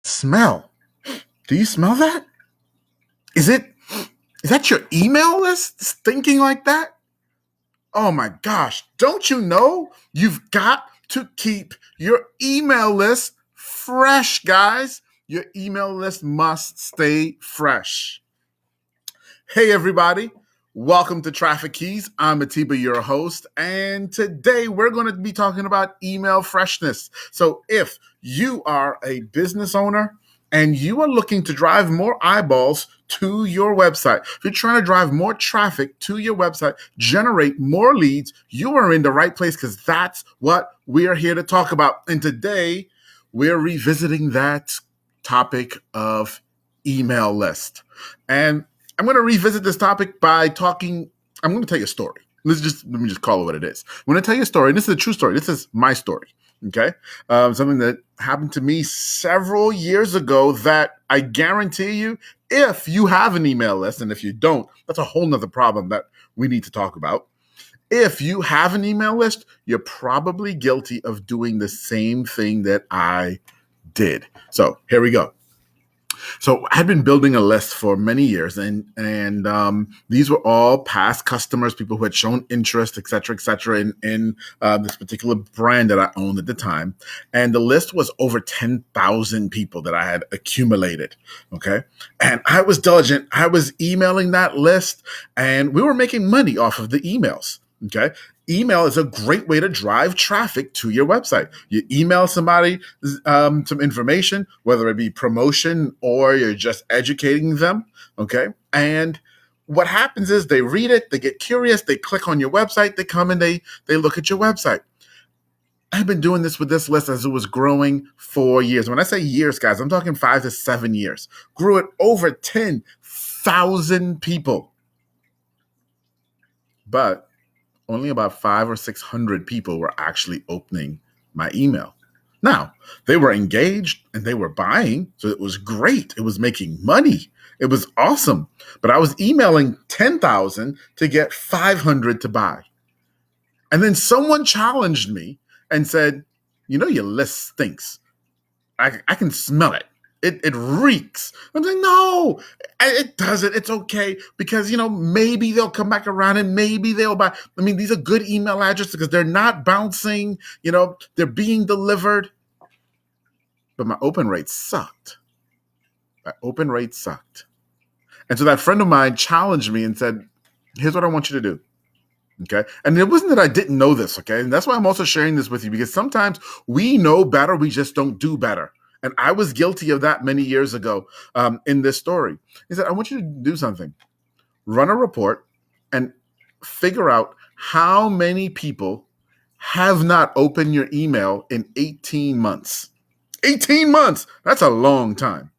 Smell. Do you smell that? Is it is that your email list thinking like that? Oh my gosh, don't you know you've got to keep your email list fresh, guys? Your email list must stay fresh. Hey, everybody. Welcome to Traffic Keys. I'm Atiba, your host, and today we're going to be talking about email freshness. So, if you are a business owner and you are looking to drive more eyeballs to your website, if you're trying to drive more traffic to your website, generate more leads, you are in the right place because that's what we're here to talk about. And today we're revisiting that topic of email list. And I'm going to revisit this topic by talking. I'm going to tell you a story. Let me just call it what it is. I'm going to tell you a story. And this is a true story. This is my story. Okay, something that happened to me several years ago. That I guarantee you, if you have an email list, and if you don't, that's a whole nother problem that we need to talk about. If you have an email list, you're probably guilty of doing the same thing that I did. So here we go. So I had been building a list for many years, and these were all past customers, people who had shown interest, et cetera, in this particular brand that I owned at the time. And the list was over 10,000 people that I had accumulated. Okay, and I was diligent. I was emailing that list, and we were making money off of the emails. Okay. Email is a great way to drive traffic to your website. You email somebody some information, whether it be promotion or you're just educating them. Okay. And what happens is they read it, they get curious, they click on your website, they come and they look at your website. I've been doing this with this list as it was growing for years. When I say years, guys, I'm talking 5 to 7 years. Grew it over 10,000 people. But only about 500 or 600 people were actually opening my email. Now, they were engaged and they were buying, so it was great. It was making money. It was awesome. But I was emailing 10,000 to get 500 to buy. And then someone challenged me and said, "You know, your list stinks. I can smell it. It reeks." I'm like, "No, it doesn't. It's okay because, maybe they'll come back around and maybe they'll buy." I mean, these are good email addresses because they're not bouncing, they're being delivered. But my open rate sucked. My open rate sucked. And so that friend of mine challenged me and said, "Here's what I want you to do." Okay. And it wasn't that I didn't know this. Okay. And that's why I'm also sharing this with you, because sometimes we know better, we just don't do better. And I was guilty of that many years ago in this story. He said, "I want you to do something. Run a report and figure out how many people have not opened your email in 18 months. 18 months. That's a long time.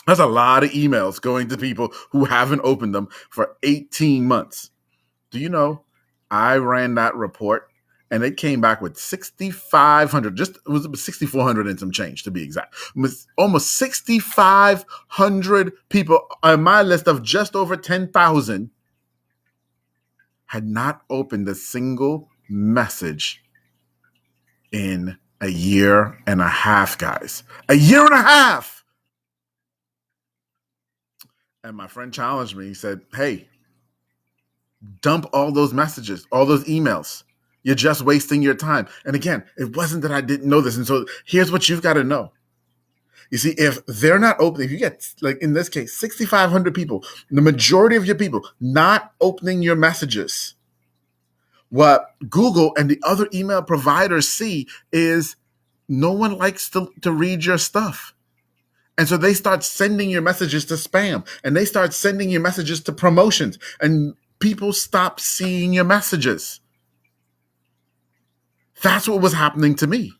That's a lot of emails going to people who haven't opened them for 18 months. Do you know, I ran that report and it came back with 6,500, it was 6,400 and some change to be exact. Almost 6,500 people on my list of just over 10,000 had not opened a single message in a year and a half, guys. A year and a half. And my friend challenged me. He said, "Hey, dump all those messages, all those emails. You're just wasting your time." And again, it wasn't that I didn't know this. And so here's what you've got to know. You see, if they're not opening, if you get, like in this case, 6,500 people, the majority of your people not opening your messages, what Google and the other email providers see is no one likes to read your stuff. And so they start sending your messages to spam, and they start sending your messages to promotions, and people stop seeing your messages. That's what was happening to me.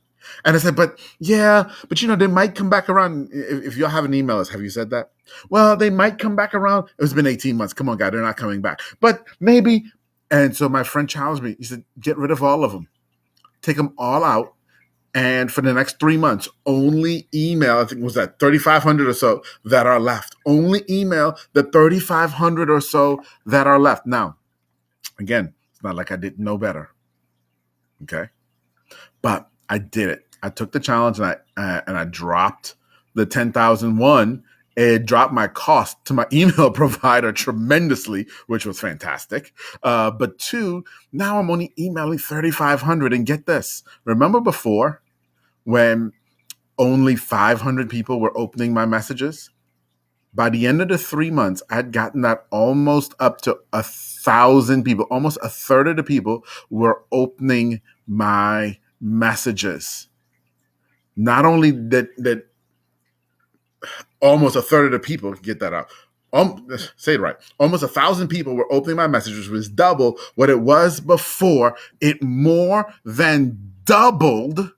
And I said, but they might come back around. If y'all have an email list, have you said that? Well, they might come back around. It's been 18 months. Come on, guy, they're not coming back. But maybe. And so my friend challenged me. He said, get rid of all of them. Take them all out. And for the next 3 months, only email, I think it was that 3,500 or so that are left. Only email the 3,500 or so that are left. Now, again, it's not like I didn't know better. Okay. But I did it. I took the challenge and I dropped the 10,001, it dropped my cost to my email provider tremendously, which was fantastic. But two, now I'm only emailing 3,500. And get this, remember before when only 500 people were opening my messages? By the end of the 3 months, I'd gotten that almost up to 1,000 people. Almost a third of the people were opening my messages. Not only that almost a third of the people, get that out. Say it right. Almost 1,000 people were opening my messages, which was double what it was before. It more than doubled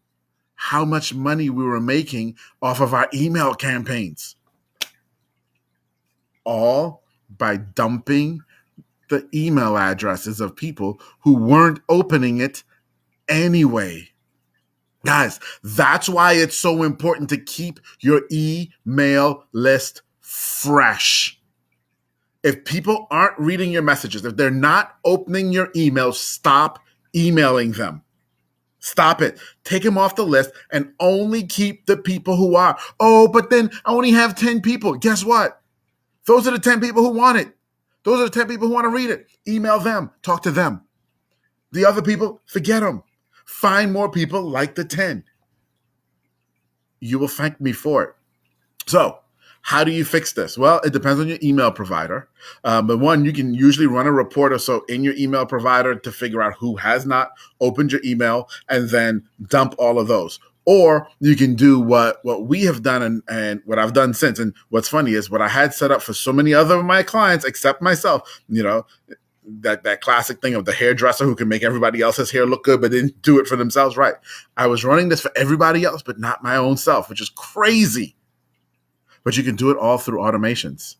how much money we were making off of our email campaigns. All by dumping the email addresses of people who weren't opening it anyway. Guys, that's why it's so important to keep your email list fresh. If people aren't reading your messages, if they're not opening your emails, stop emailing them. Stop it. Take them off the list and only keep the people who are. Oh, but then I only have 10 people. Guess what? Those are the 10 people who want it. Those are the 10 people who want to read it. Email them. Talk to them. The other people, forget them. Find more people like the 10. You will thank me for it. So, how do you fix this? Well, it depends on your email provider. But one, you can usually run a report or so in your email provider to figure out who has not opened your email and then dump all of those. Or you can do what we have done and what I've done since. And what's funny is what I had set up for so many other of my clients, except myself, that classic thing of the hairdresser who can make everybody else's hair look good, but didn't do it for themselves right. I was running this for everybody else, but not my own self, which is crazy. But you can do it all through automations.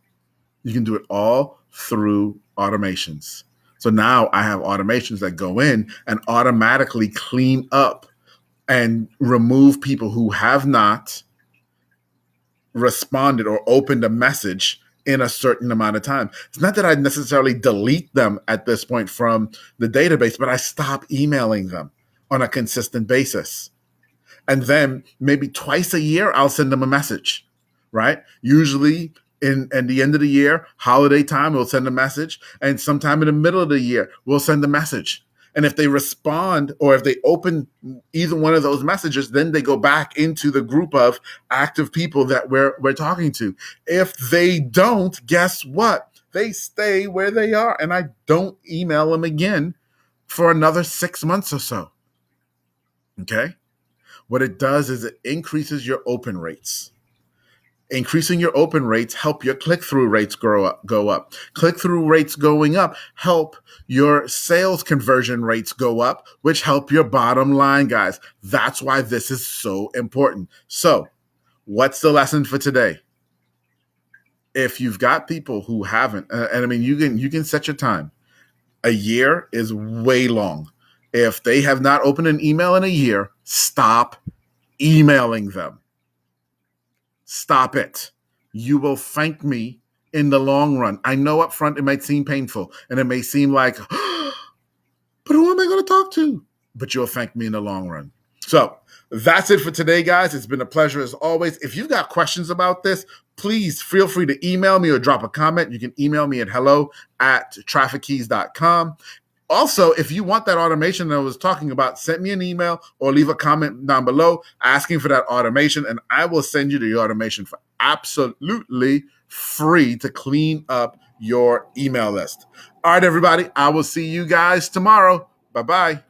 You can do it all through automations. So now I have automations that go in and automatically clean up and remove people who have not responded or opened a message in a certain amount of time. It's not that I necessarily delete them at this point from the database, but I stop emailing them on a consistent basis. And then maybe twice a year, I'll send them a message, right? Usually in the end of the year, holiday time, we'll send a message. And sometime in the middle of the year, we'll send a message. And if they respond or if they open either one of those messages, then they go back into the group of active people that we're talking to. If they don't, guess what? They stay where they are. And I don't email them again for another 6 months or so. Okay? What it does is it increases your open rates. Increasing your open rates help your click-through rates go up. Click-through rates going up help your sales conversion rates go up, which help your bottom line, guys. That's why this is so important. So, what's the lesson for today? If you've got people who haven't, and I mean, you can set your time. A year is way long. If they have not opened an email in a year, stop emailing them. Stop it. You will thank me in the long run. I know up front it might seem painful and it may seem like, but who am I going to talk to? But you'll thank me in the long run. So that's it for today, guys. It's been a pleasure as always. If you've got questions about this, please feel free to email me or drop a comment. You can email me at hello@traffickeys.com. Also, if you want that automation that I was talking about, send me an email or leave a comment down below asking for that automation, and I will send you the automation for absolutely free to clean up your email list. All right, everybody. I will see you guys tomorrow. Bye-bye.